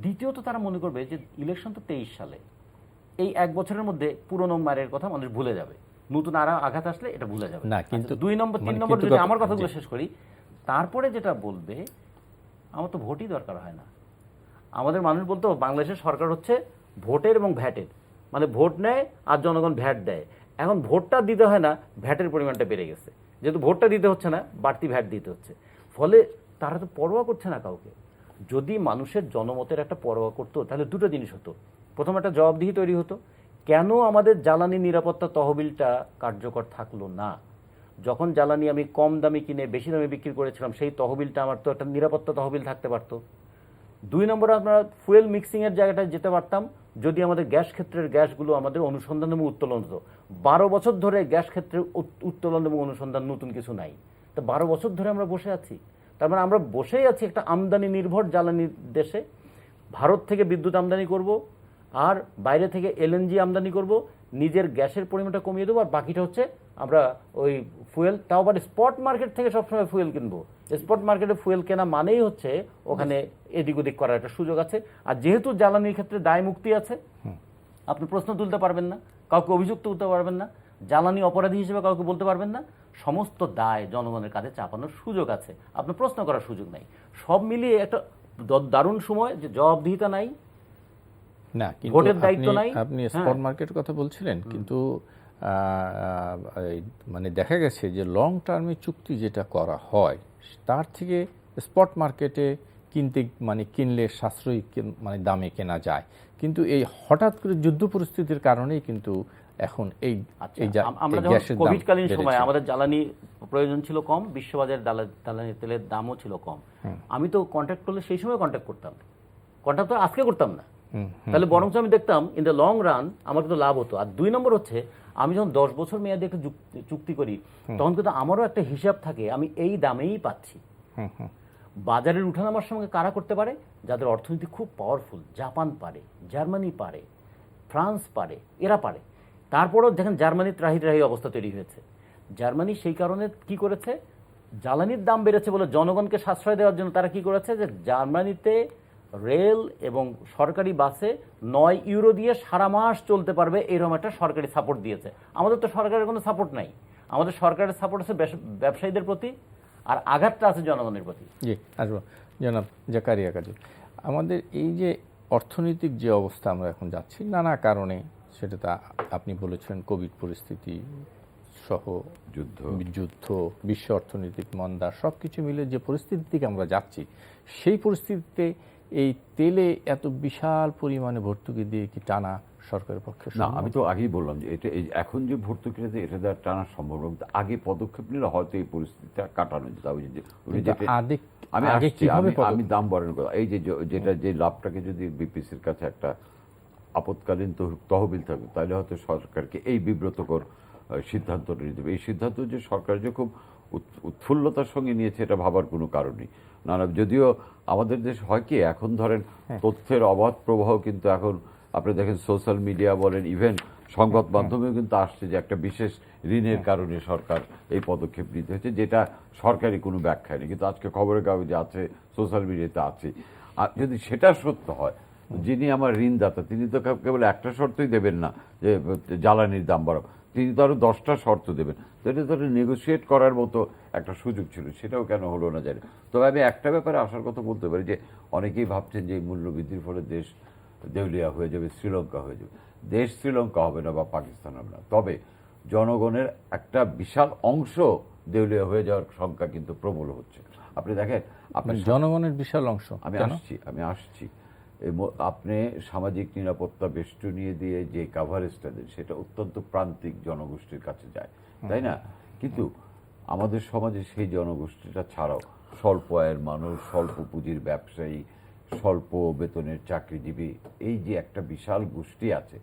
দ্বিতীয়ত তারা মনে করবে যে ইলেকশন তো 23 সালে, এই 1 বছরের মধ্যে পুরনো মারের কথা মানুষ ভুলে যাবে, নতুন আর আঘাত আসলে এটা ভুলে যাবে না। কিন্তু 2 নম্বর 3 নম্বর যদি আমার কথাগুলো শেষ করি, তারপরে যেটা বলবে আমার তো ভোটই দরকার হয় না। আমাদের মানুষ বলতো বাংলাদেশের সরকার হচ্ছে ভোটের এবং ভ্যাটের, মানে ভোট নেয় আর জনগণ ভ্যাট দেয়। এখন ভোটটা দিতে হয় না, ভ্যাটের পরিমাণটা বেড়ে গেছে, যেহেতু ভোটটা দিতে হচ্ছে না বাড়তি ভ্যাট দিতে হচ্ছে, ফলে তারা তো পরোয়া করছে না কাউকে। যদি মানুষের জনমতের একটা পরোয়া করতো তাহলে 2টো জিনিস হতো। প্রথম একটা জবাবদিহি তৈরি হতো, কেন আমাদের জ্বালানি নিরাপত্তা তহবিলটা কার্যকর থাকলো না? যখন জ্বালানি আমি কম দামে কিনে বেশি দামে বিক্রি করেছিলাম, সেই তহবিলটা আমার তো একটা নিরাপত্তা তহবিল থাকতে পারতো। 2 নম্বরে আমরা ফুয়েল মিক্সিংয়ের জায়গাটায় যেতে পারতাম যদি আমাদের গ্যাস ক্ষেত্রের গ্যাসগুলো আমাদের অনুসন্ধান এবং উত্তোলন হতো। 12 বছর ধরে গ্যাস ক্ষেত্রে উত্তোলন এবং অনুসন্ধান নতুন কিছু নাই, তো 12 বছর ধরে আমরা বসে আছি। তার মানে আমরা বসেই আছি একটা আমদানি নির্ভর জ্বালানির দেশে। ভারত থেকে বিদ্যুৎ আমদানি করব, আর বাইরে থেকে এলএনজি আমদানি করব, নিজের গ্যাসের পরিমাণটা কমিয়ে দেবো, আর বাকিটা হচ্ছে আমরা ওই ফুয়েল, তাও আবার স্পট মার্কেট থেকে সবসময় ফুয়েল কিনবো। স্পট মার্কেটে ফুয়েল কেনা মানেই হচ্ছে ওখানে এদিক ওদিক করার একটা সুযোগ আছে। আর যেহেতু জ্বালানির ক্ষেত্রে দায় মুক্তি আছে, আপনি প্রশ্ন তুলতে পারবেন না, কাউকে অভিযুক্ত তুলতে পারবেন না, জ্বালানি অপরাধী হিসেবে কাউকে বলতে পারবেন না, সমস্ত দায় জনগণের কাছে চাপানোর সুযোগ আছে, আপনার প্রশ্ন করার সুযোগ নাই। সব মিলিয়ে একটা দারুণ সময়, যে জবাবদিহিতা নাই, না ভোটের দায়িত্ব নাই। আপনি স্পট মার্কেটের কথা বলছিলেন, কিন্তু মানে দেখা গেছে যে লং টার্মে চুক্তি যেটা করা হয় তার থেকে স্পট মার্কেটে কিনতে মানে কিনলে সাশ্রয়ী মানে দামে কেনা যায়, কিন্তু এই হঠাৎ করে যুদ্ধ পরিস্থিতির কারণেই কিন্তু এখন এই আমরা যখন কোভিডকালীন সময় আমাদের জ্বালানি প্রয়োজন ছিল কম, বিশ্ববাজারে জ্বালানি তেলের দামও ছিল কম, আমি তো কন্ট্যাক্ট করলে সেই সময় কন্ট্যাক্ট করতাম, কন্ট্যাক্ট তো আজকে করতাম না। তাহলে বরঞ্চ আমি দেখতাম ইন দ্য লং রান আমার কিন্তু লাভ হতো। আর 2 নম্বর হচ্ছে, আমি যখন 10 বছর মেয়াদে একটা চুক্তি করি তখন কিন্তু আমারও একটা হিসাব থাকে, আমি এই দামেই পাচ্ছি। বাজারের উঠানামার সঙ্গে কারা করতে পারে? যাদের অর্থনীতি খুব পাওয়ারফুল। জাপান পারে, জার্মানি পারে, ফ্রান্স পারে, এরা পারে। তারপরেও দেখেন জার্মানির ত্রাহি অবস্থা তৈরি হয়েছে। জার্মানি সেই কারণে কি করেছে, জ্বালানির দাম বেড়েছে বলে জনগণকে সাশ্রয় দেওয়ার জন্য তারা কি করেছে, যে জার্মানিতে রেল এবং সরকারি বাসে 9 ইউরো দিয়ে সারা মাস চলতে পারবে এরকম একটা সরকারি সাপোর্ট দিয়েছে। আমাদের তো সরকারের কোনো সাপোর্ট নাই, আমাদের সরকারের সাপোর্ট আছে ব্যবসায়ীদের প্রতি, আর আঘাতটা আছে জনগণের প্রতি। জি, আসবো জনাব জাকারিয়া কাজী। আমাদের এই যে অর্থনৈতিক যে অবস্থা আমরা এখন যাচ্ছি নানা কারণে, সেটা তা আপনি বলেছেন কোভিড পরিস্থিতি সহ যুদ্ধ, বিশ্ব অর্থনৈতিক মন্দা, সব কিছু মিলে যে পরিস্থিতির দিকে আমরা যাচ্ছি, সেই পরিস্থিতিতে এই তেলে এত বিশাল পরিমাণে ভর্তুকি দিয়ে কি টানা সরকারের পক্ষে? না, আমি তো আগেই বললাম যে এটা এখন যে ভর্তুকিটা এটা দেওয়া টানা সম্ভব, আগে পদক্ষেপ নিলে হয়তো এই পরিস্থিতিটা কাটানো যেত। আমি দাম বাড়ানোর কথা, এই যেটা যে লাভটাকে যদি বিপিসির কাছে একটা আপৎকালীন তহবিল থাকবে, তাহলে হয়তো সরকারকে এই বিব্রতকর সিদ্ধান্তটা নিতে হবে। এই সিদ্ধান্ত যে সরকার যে খুব উৎফুল্লতার সঙ্গে নিয়েছে এটা ভাবার কোনো কারণ নেই। না, যদিও আমাদের দেশ হয় কি, এখন ধরেন তথ্যের অবাধ প্রবাহ কিন্তু এখন আপনি দেখেন সোশ্যাল মিডিয়া বলেন, ইভেন সংবাদ মাধ্যমেও কিন্তু আসছে যে একটা বিশেষ ঋণের কারণে সরকার এই পদক্ষেপ নিতে হয়েছে, যেটা সরকারি কোনো ব্যাখ্যা নেই, কিন্তু আজকে খবরের কাগজে আছে, সোশ্যাল মিডিয়াতে আছে। আর যদি সেটা সত্য হয়, যিনি আমার ঋণদাতা তিনি তো কেবল একটা শর্তই দেবেন না যে জ্বালানির দাম বাড়াবো, তিনি তো আরো 10টা শর্ত দেবেন। তো এটা তো নেগোসিয়েট করার মতো একটা সুযোগ ছিল, সেটাও কেন হলো না জানি। তবে আমি একটা ব্যাপারে আসার কথা বলতে পারি, যে অনেকেই ভাবছেন যে মূল্যবৃদ্ধির ফলে দেশ দেউলিয়া হয়ে যাবে, শ্রীলঙ্কা হয়ে যাবে। দেশ শ্রীলঙ্কা হবে না বা পাকিস্তান হবে না, তবে জনগণের একটা বিশাল অংশ দেউলিয়া হয়ে যাওয়ার সংখ্যা কিন্তু প্রবল হচ্ছে। আপনি দেখেন, আপনার জনগণের বিশাল অংশ, আমি আসছি আপনি সামাজিক নিরাপত্তা বেষ্টনী দিয়ে যে কাভারেজটা দেন, সেটা অত্যন্ত প্রান্তিক জনগোষ্ঠীর কাছে যায়, তাই না? কিন্তু আমাদের সমাজে সেই জনগোষ্ঠীটা ছাড়াও স্বল্প আয়ের মানুষ, স্বল্প পুঁজির ব্যবসায়ী, স্বল্প বেতনের চাকরিজীবী, এই যে একটা বিশাল গোষ্ঠী আছে,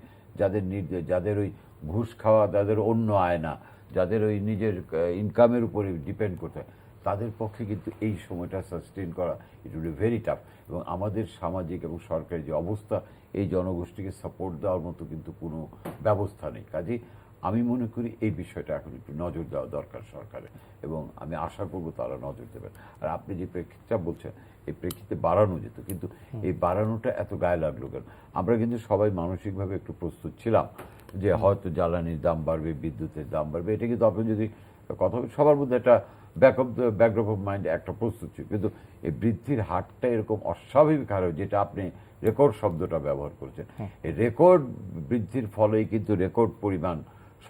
যাদের ওই ঘুষ খাওয়া, যাদের অন্য আয় না, যাদের ওই নিজের ইনকামের উপরে ডিপেন্ড করতে হয়, তাদের পক্ষে কিন্তু এই সময়টা সাস্টেন করা it will be very tough. এবং আমাদের সামাজিক এবং সরকারি যে অবস্থা, এই জনগোষ্ঠীকে সাপোর্ট দেওয়ার মতো কিন্তু কোনো ব্যবস্থা নেই। কাজেই আমি মনে করি এই বিষয়টা এখন একটু নজর দেওয়া দরকার সরকারের, এবং আমি আশা করব তারা নজর দেবেন। আর আপনি যে প্রেক্ষিতটা বলছেন, এই প্রেক্ষিতে বাড়ানো যেত, কিন্তু এই বাড়ানোটা এত গায়ে লাগলো কেন? আমরা কিন্তু সবাই মানসিকভাবে একটু প্রস্তুত ছিলাম যে হয়তো জ্বালানির দাম বাড়বে, বিদ্যুতের দাম বাড়বে, এটা কিন্তু আপনি যদি কথা সবার মধ্যে একটা ব্যাকড্রপ অফ মাইন্ড একটা প্রস্তুত ছিল। কিন্তু এই বৃদ্ধির হারটা এরকম অস্বাভাবিক হারে, যেটা আপনি রেকর্ড শব্দটা ব্যবহার করেছেন, এই রেকর্ড বৃদ্ধির ফলেই কিন্তু রেকর্ড পরিমাণ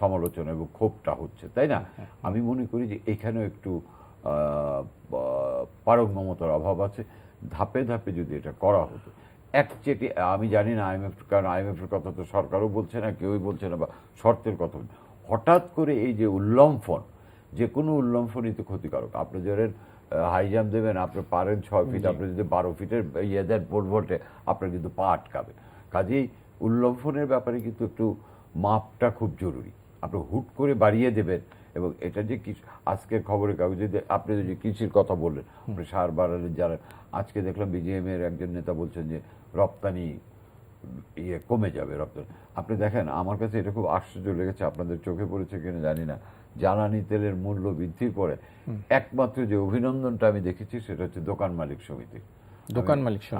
সমালোচনা এবং ক্ষোভটা হচ্ছে, তাই না? আমি মনে করি যে এখানেও একটু পারঙ্গমতার অভাব আছে। ধাপে ধাপে যদি এটা করা হতো, একচেটি, আমি জানি না IMF, কারণ IMF এর কথা তো সরকারও বলছে না, কেউই বলছে না, বা শর্তের কথা, হঠাৎ করে এই যে উল্লম্ফন, যে কোনো উল্লম্ফনই তো ক্ষতিকারক। আপনি ধরেন হাই জাম্প দেবেন, আপনি পারেন 6 ফিট, আপনি যদি 12 ফিটের দেন পোল ভোল্টে, আপনার কিন্তু পা আটকাবে। কাজেই উল্লম্ফনের ব্যাপারে কিন্তু একটু মাপটা খুব জরুরি। আপনি হুট করে বাড়িয়ে দেবেন, এবং এটা যে আজকের খবরের কাগজে আপনি যদি কৃষির কথা বললেন, আপনি সার বাড়ালেন জানেন, আজকে দেখলাম BJM এর একজন নেতা বলছেন যে রপ্তানি কমে যাবে, রপ্তানি। আপনি দেখেন, আমার কাছে এটা খুব আশ্চর্য লেগেছে, আপনাদের চোখে পড়েছে কিনা জানি না, জ্বালানি তেলের মূল্য বৃদ্ধির পরে একমাত্র যে অভিনন্দনটা আমি দেখেছি সেটা হচ্ছে দোকান মালিক সমিতি।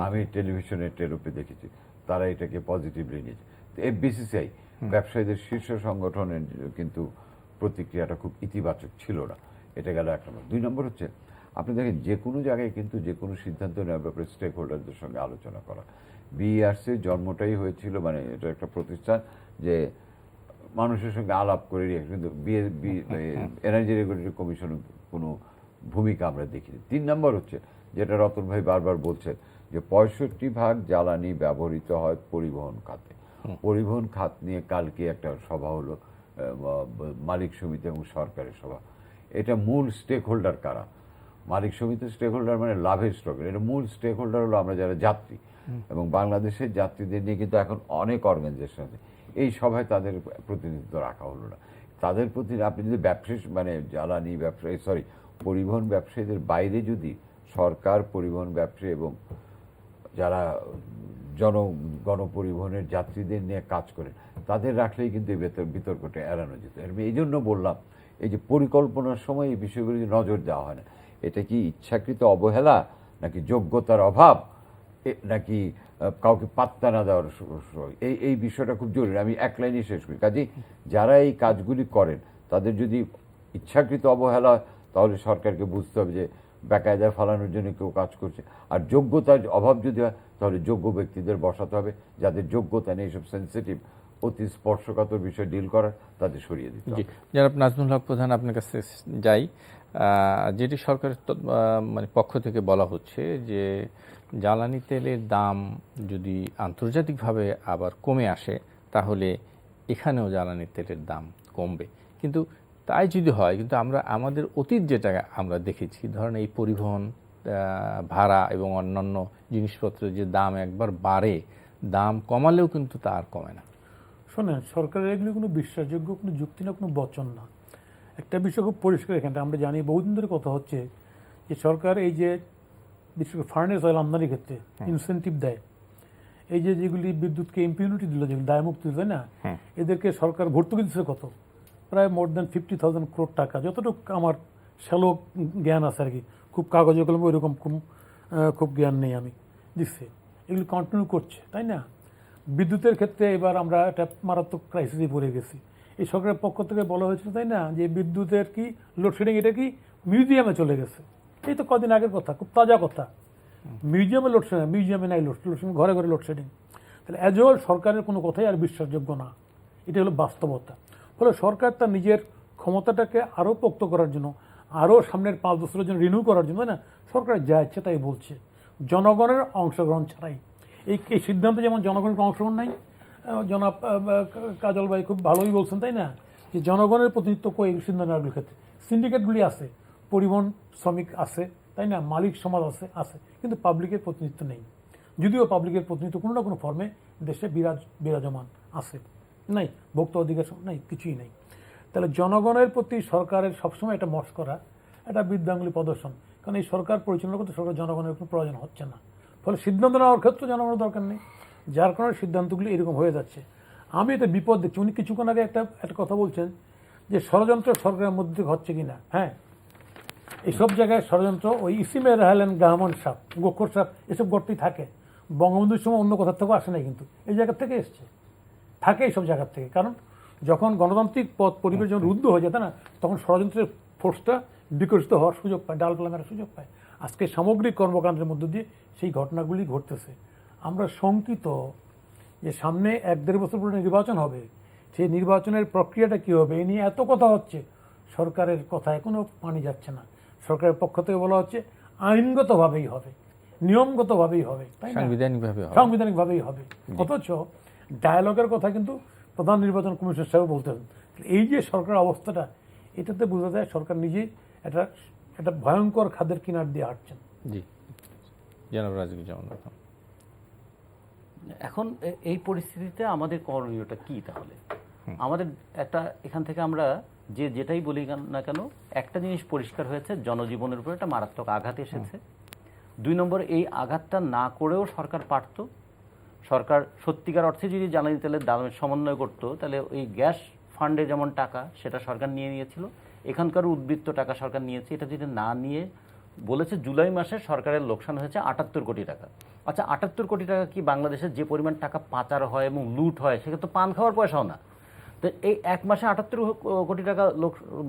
আমি টেলিভিশনের টেরোপে দেখেছি, তারা এটাকে পজিটিভলি নিয়েছে। FBCCI ব্যবসায়ীদের শীর্ষ সংগঠনের কিন্তু প্রতিক্রিয়াটা খুব ইতিবাচক ছিল না। এটা গেল 1 নম্বর। 2 নম্বর হচ্ছে, আপনি দেখেন যে কোনো জায়গায় কিন্তু যে কোনো সিদ্ধান্ত নেওয়ার ব্যাপারে স্টেক হোল্ডারদের সঙ্গে আলোচনা করা। BERCর জন্মটাই হয়েছিল, মানে এটা একটা প্রতিষ্ঠান যে মানুষের সঙ্গে আলাপ করে, কিন্তু এনার্জি রেগুলেটরি কমিশন কোনো ভূমিকা আমরা দেখিনি। 3 নম্বর হচ্ছে যেটা রতন ভাই বারবার বলছেন যে 65% জ্বালানি ব্যবহৃত হয় পরিবহন খাতে। পরিবহন খাত নিয়ে কালকে একটা সভা হলো, মালিক সমিতি এবং সরকারের সভা। এটা মূল স্টেক হোল্ডার কারা? মালিক সমিতির স্টেক হোল্ডার মানে লাভের স্টকের, এটা মূল স্টেক হোল্ডার হলো আমরা যারা যাত্রী, এবং বাংলাদেশের যাত্রীদের নিয়ে কিন্তু এখন অনেক অর্গানাইজেশন আছে। এই সভায় তাদের প্রতিনিধিত্ব রাখা হলো না। তাদের প্রতি আপনি যদি ব্যবসায়ী মানে জ্বালানি ব্যবসায়ী পরিবহন ব্যবসায়ীদের বাইরে যদি সরকার, পরিবহন ব্যবসায়ী এবং যারা গণপরিবহনের যাত্রীদের নিয়ে কাজ করেন তাদের রাখলেই কিন্তু এই বিতর্কটা এড়ানো যেত। এই জন্য বললাম এই যে পরিকল্পনার সময় এই বিষয়গুলি নজর দেওয়া হয় না। এটা কি ইচ্ছাকৃত অবহেলা, নাকি যোগ্যতার অভাব, নাকি কাউকে পাত্তা না দেওয়ার? এই বিষয়টা খুব জরুরি। আমি এক লাইনে শেষ করি। কাজেই যারা এই কাজগুলি করেন তাদের যদি ইচ্ছাকৃত অবহেলা, তাহলে সরকারকে বুঝতে হবে যে বেকায়দায় ফেলানোর জন্য কেউ কাজ করছে। আর যোগ্যতার অভাব যদি হয় তাহলে যোগ্য ব্যক্তিদের বসাতে হবে, যাদের যোগ্যতা নেই এইসব সেন্সিটিভ অতি স্পর্শকাতর বিষয় ডিল করার, তাদের সরিয়ে দিতে হবে। জনাব নাজমুল হক প্রধান, আপনার কাছে যাই। যেটি সরকারের মানে পক্ষ থেকে বলা হচ্ছে যে জ্বালানি তেলের দাম যদি আন্তর্জাতিকভাবে আবার কমে আসে তাহলে এখানেও জ্বালানি তেলের দাম কমবে। কিন্তু তাই যদি হয়, কিন্তু আমরা আমাদের অতীত যেটা আমরা দেখেছি, ধরেন এই পরিবহন ভাড়া এবং অন্যান্য জিনিসপত্রের যে দাম একবার বাড়ে, দাম কমালেও কিন্তু তা আর কমে না। শোনেন, সরকারের এগুলো কোনো বিশ্বাসযোগ্য কোনো যুক্তি না, কোনো বচন না। একটা বিষয় খুব পরিষ্কার, এখানটা আমরা জানি বহুদিন ধরে কথা হচ্ছে যে সরকার এই যে বিশেষ করে ফার্নেস অয়েল আমদানির ক্ষেত্রে ইনসেন্টিভ দেয়, এই যে যেগুলি বিদ্যুৎকে ইম্পিউনিটি দিল, যেগুলি দায়মুক্তি দিল না, এদেরকে সরকার ভর্তুকি দিচ্ছে কত, প্রায় মোর দ্যান 50,000 crore টাকা, যতটুকু আমার শ্যালো জ্ঞান আছে আর কি, খুব কাগজে কলমে ওইরকম খুব জ্ঞান নেই আমি, দিচ্ছে। এগুলি কন্টিনিউ করছে, তাই না? বিদ্যুতের ক্ষেত্রে এবার আমরা একটা মারাত্মক ক্রাইসিসে পড়ে গেছি। এই সরকারের পক্ষ থেকে বলা হয়েছিল, তাই না, যে বিদ্যুতের কি লোডশেডিং, এটা কি মিউজিয়ামে চলে গেছে। এই তো কদিন আগের কথা, খুব তাজা কথা। মিউজিয়ামে লোডশেডিং, মিউজিয়ামে নাই লোডশেডিং, ঘরে ঘরে লোডশেডিং। তাহলে অ্যাজ ওল সরকারের কোনো কথাই আর বিশ্বাসযোগ্য না, এটা হলো বাস্তবতা। ফলে সরকার তার নিজের ক্ষমতাটাকে আরও পোক্ত করার জন্য, আরও সামনের 5 বছরের জন্য রিনিউ করার জন্য, না, সরকার যা ইচ্ছে তাই বলছে, জনগণের অংশগ্রহণ ছাড়াই। এই সিদ্ধান্তে যেমন জনগণের অংশগ্রহণ নাই, জনাব কাজল ভাই খুব ভালোই বলছেন, তাই না, যে জনগণের প্রতিনিধিত্ব কই এই সিদ্ধান্তগুলির ক্ষেত্রে? সিন্ডিকেটগুলি আছে, পরিবহন শ্রমিক আছে, তাই না, মালিক সমাজ আছে, কিন্তু পাবলিকের প্রতিনিধিত্ব নেই। যদিও পাবলিকের প্রতিনিধিত্ব কোনো না কোনো ফর্মে দেশে বিরাজমান আছে, নাই ভোক্তা অধিকার নাই, কিছুই নেই। তাহলে জনগণের প্রতি সরকারের সবসময় একটা মস্করা, একটা বৃদ্ধাঙ্গুলি প্রদর্শন, কারণ এই সরকার পরিচালনা করতে সরকার জনগণের কোনো প্রয়োজন হচ্ছে না। ফলে সিদ্ধান্ত নেওয়ার ক্ষেত্রে জনগণের দরকার নেই, যার কারণে সিদ্ধান্তগুলি এরকম হয়ে যাচ্ছে। আমি এটা বিপদ দেখছি। উনি কিছুক্ষণ আগে একটা কথা বলছেন যে ষড়যন্ত্র সরকারের মধ্যে থেকে হচ্ছে কিনা। হ্যাঁ, এইসব জায়গায় ষড়যন্ত্র, ওই ইসিমে রাহালেন গাহমন সাপ, গোখর সাপ, এসব গর্তেই থাকে। বঙ্গবন্ধুর সময় অন্য কোথার থেকেও আসে নাই, কিন্তু এই জায়গার থেকে এসছে, থাকে এইসব জায়গার থেকে। কারণ যখন গণতান্ত্রিক পথ পরিবেশ যখন রুদ্ধ হয়ে যায়, না, তখন ষড়যন্ত্রের ফোর্সটা বিকশিত হওয়ার সুযোগ পায়, ডালপালা মেরার সুযোগ পায়। আজকে সামগ্রিক কর্মকাণ্ডের মধ্য দিয়ে সেই ঘটনাগুলি ঘটতেছে। আমরা শঙ্কিত যে সামনে 1-1.5 বছর পরে নির্বাচন হবে, সেই নির্বাচনের প্রক্রিয়াটা কী হবে, এ নিয়ে এত কথা হচ্ছে, সরকারের কথায় কোনো পানি যাচ্ছে না। সরকারের পক্ষ থেকে বলা হচ্ছে আইনগতভাবেই হবে, নিয়মগতভাবেই হবে, তাই না, সাংবিধানিকভাবেই হবে। অথচ ডায়ালগের কথা কিন্তু প্রধান নির্বাচন কমিশন সাহেব বলতেন। এই যে সরকারের অবস্থাটা, এটাতে বোঝা যায় সরকার নিজেই একটা ভয়ঙ্কর খাদের কিনার দিয়ে হাঁটছেন। জি, জনাব রাজীব জামান। এখন এই পরিস্থিতিতে আমাদের করণীয়টা কি তাহলে? আমাদের একটা এখান থেকে আমরা যেটাই বলি না কেন, একটা জিনিস পরিষ্কার হয়েছে, জনজীবনের উপর একটা মারাত্মক আঘাত এসেছে। 2 নম্বর, এই আঘাতটা না করেও সরকার পারত। সরকার সত্যিকার অর্থে যদি জ্বালানি তেলের দামের সমন্বয় করতো, তাহলে ওই গ্যাস ফান্ডে যেমন টাকা, সেটা সরকার নিয়ে নিয়েছিল, এখানকার উদ্বৃত্ত টাকা সরকার নিয়েছে। এটা যদি না নিয়ে বলেছে জুলাই মাসে সরকারের লোকসান হয়েছে 78 কোটি টাকা। আচ্ছা, 78 কোটি টাকা কি বাংলাদেশের যে পরিমাণ টাকা পাচার হয় এবং লুট হয়, সেটা তো পান খাওয়ার পয়সাও না। তো এই 1 মাসে 78 কোটি টাকা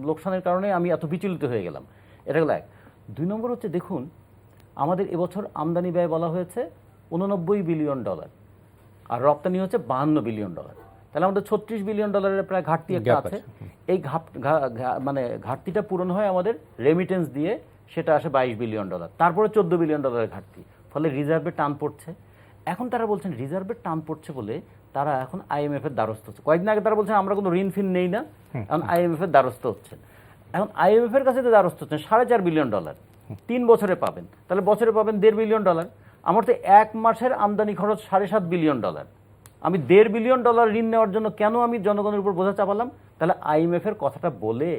লোকসানের কারণে আমি এত বিচলিত হয়ে গেলাম। এটা হলো 1। 2 নম্বর হচ্ছে, দেখুন, আমাদের এবছর আমদানি ব্যয় বলা হয়েছে $89 বিলিয়ন, আর রপ্তানি হচ্ছে $52 বিলিয়ন। তাহলে আমাদের $36 বিলিয়ন প্রায় ঘাটতি একটা আছে। এই মানে ঘাটতিটা পূরণ হয় আমাদের রেমিটেন্স দিয়ে, সেটা আসে $22 বিলিয়ন, তারপরে $14 বিলিয়ন ঘাটতি, ফলে রিজার্ভে টান পড়ছে। এখন তারা বলছেন রিজার্ভের টান পড়ছে বলে তারা এখন IMF এর দ্বারস্থ হচ্ছে। কয়েকদিন আগে তারা বলছেন আমরা কোনো ঋণ ফিন নেই না, এখন IMF এর দ্বারস্থ হচ্ছেন। এখন IMF এর কাছে যে দ্বারস্থ হচ্ছেন $4.5 বিলিয়ন, 3 বছরে পাবেন, তাহলে বছরে পাবেন $1.5 বিলিয়ন। আমার তো এক মাসের আমদানি খরচ $7.5 বিলিয়ন। আমি $1.5 বিলিয়ন ঋণ নেওয়ার জন্য কেন আমি জনগণের উপর বোঝা চাপালাম? তাহলে IMF এর কথাটা বলে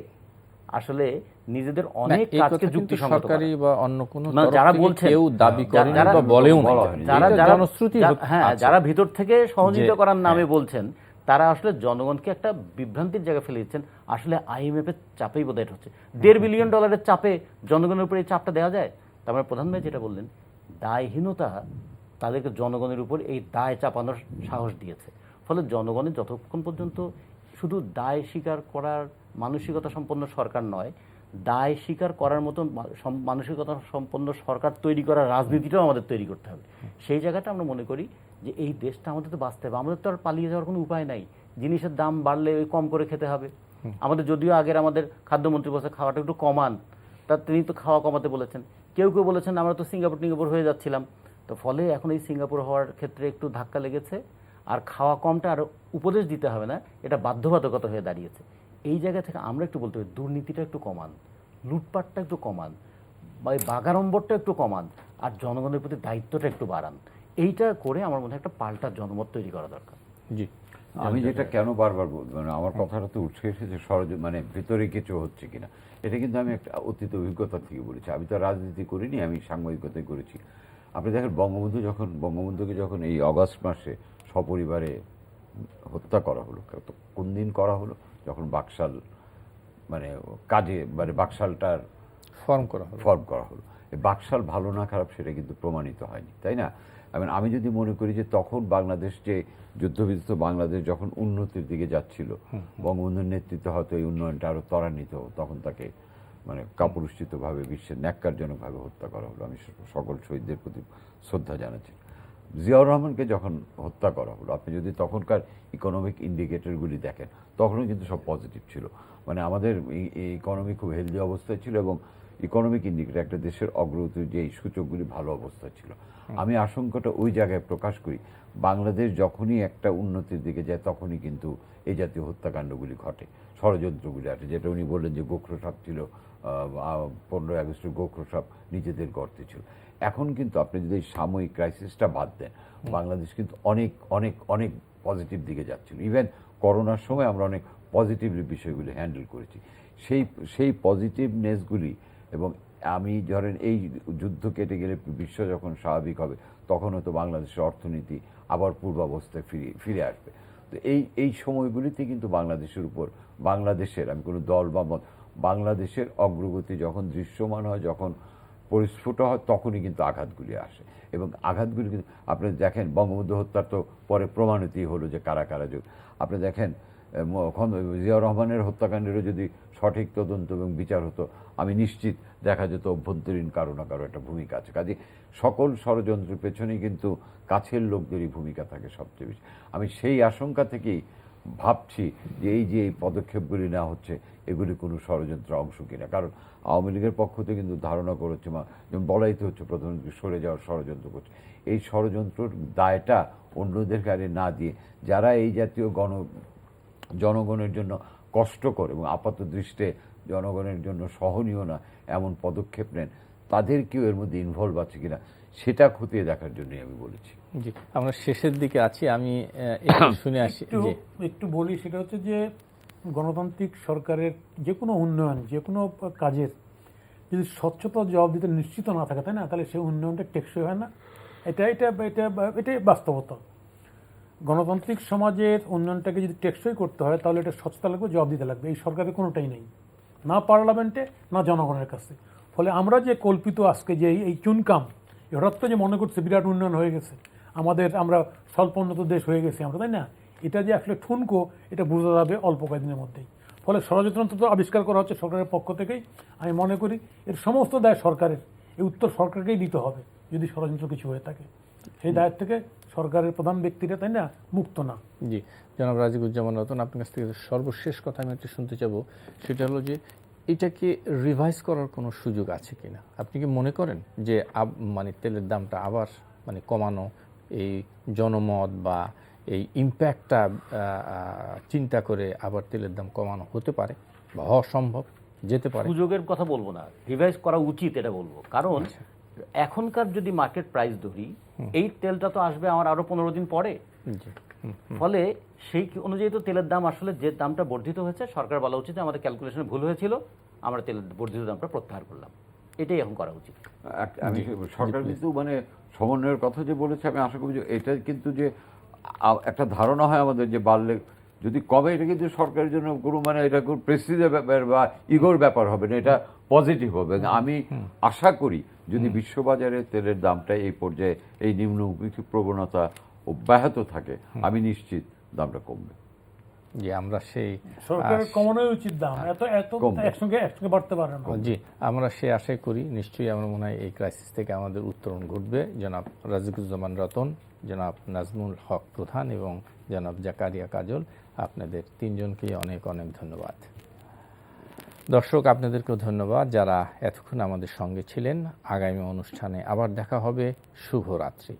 আসলে নিজেদের অনেক কাজকে যুক্তিসঙ্গত সরকারি বা অন্য কোনো যারা বলছেন, কেউ দাবি করেন বা বলেও না, জনশ্রুতি। যারা ভিতর থেকে সহযোগিতা করার নামে বলছেন, তারা আসলে জনগণকে একটা বিভ্রান্তির জায়গায় ফেলে দিচ্ছেন। আসলে IMF এর চাপেই বোধহয় হচ্ছে, $1.5 বিলিয়ন চাপে জনগণের উপর এই চাপটা দেওয়া যায়। তার মানে প্রধান ভাই যেটা বললেন, দায়হীনতা তাদেরকে জনগণের উপর এই দায় চাপানোর সাহস দিয়েছে। ফলে জনগণের যতক্ষণ পর্যন্ত শুধু দায় স্বীকার করার মানসিকতা সম্পন্ন সরকার নয়, দায় স্বীকার করার মতো মানসিকতা সম্পন্ন সরকার তৈরি করার রাজনীতিটাও আমাদের তৈরি করতে হবে। সেই জায়গাটা আমরা মনে করি যে এই দেশটা আমাদের তো বাঁচতে হবে, আমাদের তো আর পালিয়ে যাওয়ার কোনো উপায় নাই। জিনিসের দাম বাড়লে ওই কম করে খেতে হবে। আমাদের যদিও আগের আমাদের খাদ্যমন্ত্রী বলছে খাওয়াটা একটু কমান, তা তিনি তো খাওয়া কমাতে বলেছেন। কেউ কেউ বলেছেন আমরা তো সিঙ্গাপুর হয়ে যাচ্ছিলাম। তো ফলে এখন এই সিঙ্গাপুর হওয়ার ক্ষেত্রে একটু ধাক্কা লেগেছে, আর খাওয়া কমটা আর উপদেশ দিতে হবে না, এটা বাধ্যবাধকতা হয়ে দাঁড়িয়েছে। এই জায়গা থেকে আমরা একটু বলতে হবে দুর্নীতিটা একটু কমান, লুটপাটটা একটু কমান, বা এই বাগাড়ম্বরটা একটু কমান, আর জনগণের প্রতি দায়িত্বটা একটু বাড়ান। এইটা করে আমার মনে হয় একটা পাল্টা জনমত তৈরি করা দরকার। জি, আমি যেটা কেন বারবার বলবো, মানে আমার কথাটা তো উঠে এসেছে মানে ভিতরে কিছু হচ্ছে কিনা, এটা কিন্তু আমি একটা অতীত অভিজ্ঞতা থেকে বলেছি। আমি তো রাজনীতি করিনি, আমি সাংবাদিকতাই করেছি। আপনি দেখেন বঙ্গবন্ধুকে যখন এই অগাস্ট মাসে সপরিবারে হত্যা করা হলো, তো কোন দিন করা হলো? যখন বাকশাল মানে কাজে মানে বাকশালটার ফর্ম করা হলো। এই বাকশাল ভালো না খারাপ সেটা কিন্তু প্রমাণিত হয়নি, তাই না? আমি যদি মনে করি যে তখন বাংলাদেশ যে যুদ্ধবিধ্বস্ত বাংলাদেশ যখন উন্নতির দিকে যাচ্ছিল, বঙ্গবন্ধুর নেতৃত্বে হয়তো এই উন্নয়নটা আরো ত্বরান্বিত, তখন তাকে মানে কাপুরুষিতভাবে বিশ্বের ন্যাক্কারজনকভাবে হত্যা করা হলো। আমি সকল শহীদদের প্রতি শ্রদ্ধা জানাচ্ছি। জিয়াউর রহমানকে যখন হত্যা করা হলো, আপনি যদি তখনকার ইকোনমিক ইন্ডিকেটরগুলি দেখেন, তখনও কিন্তু সব পজিটিভ ছিল। মানে আমাদের ইকোনমি খুব হেলদি অবস্থায় ছিল, এবং ইকোনমিক ইন্ডিকেটর একটা দেশের অগ্রগতির যে সূচকগুলি ভালো অবস্থায় ছিল। আমি আশঙ্কাটা ওই জায়গায় প্রকাশ করি, বাংলাদেশ যখনই একটা উন্নতির দিকে যায় তখনই কিন্তু এই জাতীয় হত্যাকাণ্ডগুলি ঘটে, ষড়যন্ত্রগুলি আছে। যেটা উনি বললেন যে গোখরো সাপ ছিল, 15ই আগস্টের গোখরো সাপ নিজেদের গর্তে ছিল। এখন কিন্তু আপনি যদি এই সাময়িক ক্রাইসিসটা বাদ দেন, বাংলাদেশ কিন্তু অনেক অনেক অনেক পজিটিভ দিকে যাচ্ছিল। ইভেন করোনার সময় আমরা অনেক পজিটিভলি বিষয়গুলি হ্যান্ডেল করেছি। সেই পজিটিভনেসগুলি, এবং আমি ধরেন এই যুদ্ধ কেটে গেলে বিশ্ব যখন স্বাভাবিক হবে, তখন হয়তো বাংলাদেশের অর্থনীতি আবার পূর্বাবস্থায় ফিরে আসবে। তো এই সময়গুলিতে কিন্তু বাংলাদেশের উপর, বাংলাদেশের, আমি কোনো দল বা মত, বাংলাদেশের অগ্রগতি যখন দৃশ্যমান হয়, যখন পরিস্ফুট হয়, তখনই কিন্তু আঘাতগুলি আসে। এবং আঘাতগুলি কিন্তু আপনি দেখেন, বঙ্গবন্ধু হত্যার তো পরে প্রমাণিতই হলো যে কারা কারা যোগ। আপনি দেখেন জিয়াউর রহমানের হত্যাকাণ্ডেরও যদি সঠিক তদন্ত এবং বিচার হতো, আমি নিশ্চিত দেখা যেত অভ্যন্তরীণ কারো না কারো একটা ভূমিকা আছে। কাজে সকল ষড়যন্ত্রের পেছনেই কিন্তু কাছের লোকদেরই ভূমিকা থাকে সবচেয়ে বেশি। আমি সেই আশঙ্কা থেকেই ভাবছি যে এই পদক্ষেপগুলি নেওয়া হচ্ছে, এগুলি কোনো ষড়যন্ত্রের অংশ কিনা। কারণ আওয়ামী লীগের পক্ষ থেকে কিন্তু ধারণা করেছে, যেমন বলাই তো হচ্ছে প্রধানমন্ত্রী সরে যাওয়ার ষড়যন্ত্র করছে। এই ষড়যন্ত্রের দায়টা অন্যদের কাছে না দিয়ে যারা এই জাতীয় জনগণের জন্য কষ্টকর এবং আপাত দৃষ্টে জনগণের জন্য সহনীয় না এমন পদক্ষেপ নেন, তাদেরকেও এর মধ্যে ইনভলভ আছে কিনা সেটা খতিয়ে দেখার জন্যই আমি বলেছি। জি, আমরা শেষের দিকে আছি, আমি শুনে আসি। একটু বলি, সেটা হচ্ছে যে গণতান্ত্রিক সরকারের যে কোনো উন্নয়ন, যে কোনো কাজের যদি স্বচ্ছতা জবাব দিতে নিশ্চিত না থাকে, তাই না, তাহলে সেই উন্নয়নটা টেকসই হয় না। এটাই বাস্তবতা। গণতান্ত্রিক সমাজের উন্নয়নটাকে যদি টেকসই করতে হয়, তাহলে এটা স্বচ্ছতা লাগবে, জবাব দিতে লাগবে। এই সরকারের কোনোটাই নেই, না পার্লামেন্টে না জনগণের কাছে। ফলে আমরা যে কল্পিত আজকে যে এই চুনকাম, হঠাৎ করে যে মনে করছে বিরাট উন্নয়ন হয়ে গেছে, আমরা স্বল্পোন্নত দেশ হয়ে গেছি আমরা, তাই না, এটা যে আসলে ঠুনকো, এটা বোঝা যাবে অল্প কয়েকদিনের মধ্যেই। ফলে ষড়যন্ত্র তো আবিষ্কার করা হচ্ছে সরকারের পক্ষ থেকেই। আমি মনে করি এর সমস্ত দায় সরকারের, এই উত্তর সরকারকেই দিতে হবে যদি ষড়যন্ত্র কিছু হয়ে থাকে। সেই দায়ের থেকে সরকারের প্রধান ব্যক্তিরা, তাই না, মুক্ত না। জি, জনাব রাজিকুজ্জামান রতন, আপনার কাছ থেকে সর্বশেষ কথা আমি একটু শুনতে চাবো। সেটা হলো যে এটাকে রিভাইজ করার কোনো সুযোগ আছে কিনা? আপনি কি মনে করেন যে মানে তেলের দামটা আবার মানে কমানো, এই জনমত বা এই ইম্প্যাক্টটা চিন্তা করে আবার তেলের দাম কমানো হতে পারে বা হওয়া সম্ভব, যেতে পারে? সুযোগের কথা বলবো না, রিভাইজ করা উচিত এটা বলবো। কারণ এখনকার যদি মার্কেট প্রাইস ধরি, এই তেলটা তো আসবে আমার আরো 15 দিন পরে। ফলে সেই অনুযায়ী তো তেলের দাম আসলে যে দামটা বর্ধিত হয়েছে, সরকার বলা উচিত আমাদের ক্যালকুলেশনে ভুল হয়েছিল, আমরা তেলের বর্ধিত দামটা প্রত্যাহার করলাম। এটাই এখন করা উচিত। আমি সরকার কিন্তু মানে সমন্বয়ের কথা যে বলেছে, আমি আশা করি যে এটা কিন্তু যে একটা ধারণা হয় আমাদের যে বাড়লে যদি কমে, এটা কিন্তু সরকারের জন্য কোনো মানে এটা কোনো প্রেস্টিজের ব্যাপার বা ইগোর ব্যাপার হবে না, এটা পজিটিভ হবে। আমি আশা করি যদি বিশ্ববাজারে তেলের দামটা এই পর্যায়ে এই নিম্নমুখী প্রবণতা অব্যাহত থাকে, আমি নিশ্চিত দামটা কমবে। জি, আমরা সেই সরকারের কমানোই উচিত দাম, এত একসঙ্গে বাড়তে পারে না। জি, আমরা সে আশাই করি। নিশ্চয়ই আমার মনে হয় এই ক্রাইসিস থেকে আমাদের উত্তরণ ঘটবে। জনাব রাজিকুজ্জামান রতন, জনাব নাজমুল হক প্রধান এবং জনাব জাকারিয়া কাজল, আপনাদের তিনজনকেই অনেক অনেক ধন্যবাদ। দর্শক, আপনাদেরকেও ধন্যবাদ যারা এতক্ষণ আমাদের সঙ্গে ছিলেন। আগামী অনুষ্ঠানে আবার দেখা হবে। শুভরাত্রি।